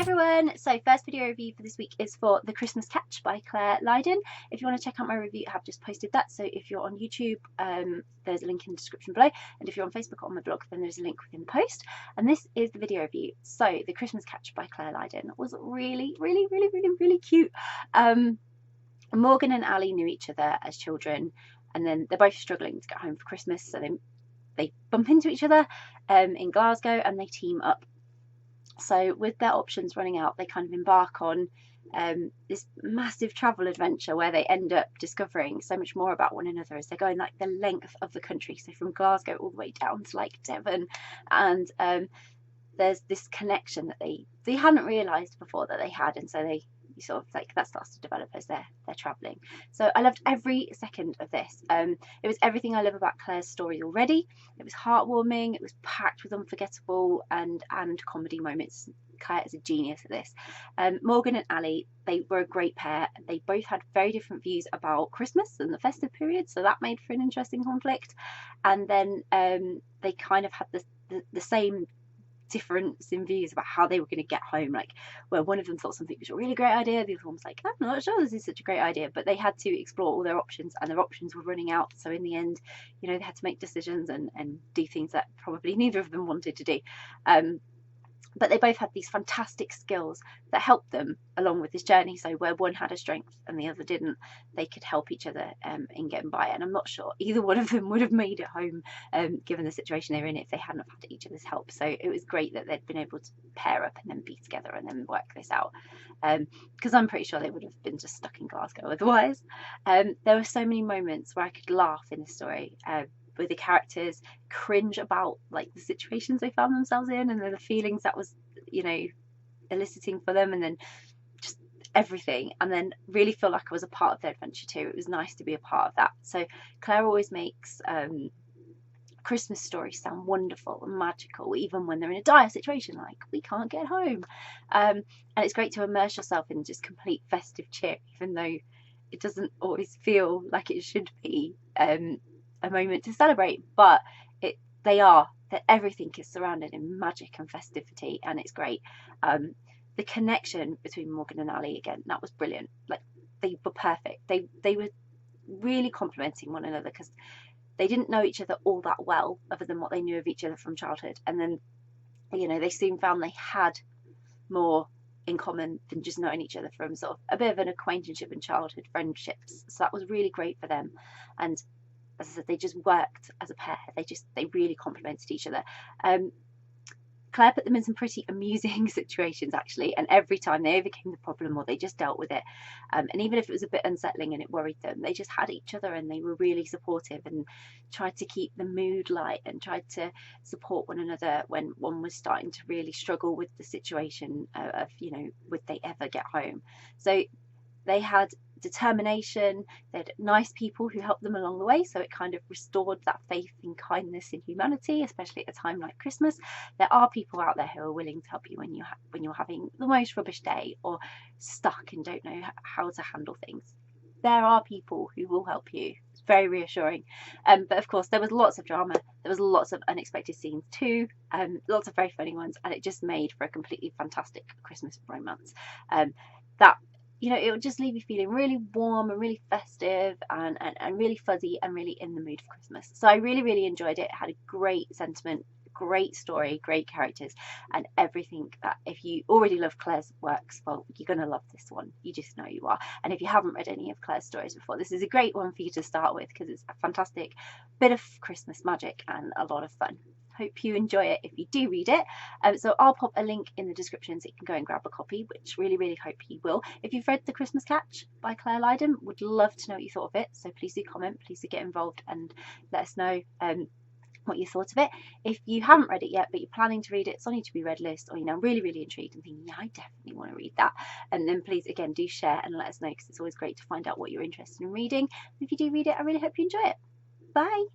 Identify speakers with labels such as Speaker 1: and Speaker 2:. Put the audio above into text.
Speaker 1: everyone, so first video review for this week is for The Christmas Catch by Clare Lydon. If you want to check out my review, I have just posted that, so if you're on YouTube there's a link in the description below, and if you're on Facebook or on my blog then there's a link within the post. And this is the video review. So The Christmas Catch by Clare Lydon was really cute. Morgan and Ali knew each other as children, and then they're both struggling to get home for Christmas, so they bump into each other in Glasgow and they team up. So with their options running out, they kind of embark on this massive travel adventure where they end up discovering so much more about one another as they're going like the length of the country, so from Glasgow all the way down to like Devon. And there's this connection that they hadn't realised before that they had, and so you sort of like that starts to develop as they're traveling. So I loved every second of this. It was everything I love about Clare's story already. It was heartwarming, it was packed with unforgettable and comedy moments. Clare is a genius at this. Morgan and Ali, they were a great pair. They both had very different views about Christmas and the festive period, so that made for an interesting conflict. And then they kind of had the same difference in views about how they were going to get home, like where one of them thought something was a really great idea, the other one was like, I'm not sure this is such a great idea, but they had to explore all their options and their options were running out. So in the end, you know, they had to make decisions and do things that probably neither of them wanted to do. But they both had these fantastic skills that helped them along with this journey. So where one had a strength and the other didn't, they could help each other in getting by. And I'm not sure either one of them would have made it home given the situation they were in if they hadn't have had each other's help. So it was great that they'd been able to pair up and then be together and then work this out. Because I'm pretty sure they would have been just stuck in Glasgow otherwise. There were so many moments where I could laugh in this story. With the characters, cringe about like the situations they found themselves in and the feelings that was, you know, eliciting for them, and then just everything, and then really feel like I was a part of their adventure too. It was nice to be a part of that. So Clare always makes Christmas stories sound wonderful and magical, even when they're in a dire situation like we can't get home. And it's great to immerse yourself in just complete festive cheer, even though it doesn't always feel like it should be a moment to celebrate, but that everything is surrounded in magic and festivity, and it's great. The connection between Morgan and Ali, again, that was brilliant. Like they were perfect. They were really complementing one another because they didn't know each other all that well other than what they knew of each other from childhood, and then, you know, they soon found they had more in common than just knowing each other from sort of a bit of an acquaintanceship and childhood friendships. So that was really great for them. And as I said, they just worked as a pair. They really complemented each other. Clare put them in some pretty amusing situations actually, and every time they overcame the problem or they just dealt with it. And even if it was a bit unsettling and it worried them, they just had each other and they were really supportive and tried to keep the mood light and tried to support one another when one was starting to really struggle with the situation of, you know, would they ever get home. So they had determination, they had nice people who helped them along the way, so it kind of restored that faith in kindness in humanity, especially at a time like Christmas. There are people out there who are willing to help you when you're having the most rubbish day or stuck and don't know how to handle things. There are people who will help you. It's very reassuring. But of course there was lots of drama, there was lots of unexpected scenes too, lots of very funny ones, and it just made for a completely fantastic Christmas romance that, you know, it would just leave you feeling really warm and really festive and really fuzzy and really in the mood for Christmas. So I really enjoyed it. It had a great sentiment, great story, great characters, and everything that if you already love Clare's works, well, you're going to love this one. You just know you are. And if you haven't read any of Clare's stories before, this is a great one for you to start with because it's a fantastic bit of Christmas magic and a lot of fun. Hope you enjoy it if you do read it. So I'll pop a link in the description so you can go and grab a copy, which really hope you will. If you've read The Christmas Catch by Clare Lydon, would love to know what you thought of it. So please do comment, please do get involved and let us know what you thought of it. If you haven't read it yet but you're planning to read it, it's on your to be read list, or, you know, really intrigued and thinking, yeah, I definitely want to read that, and then please again do share and let us know, because it's always great to find out what you're interested in reading. If you do read it, I really hope you enjoy it. Bye.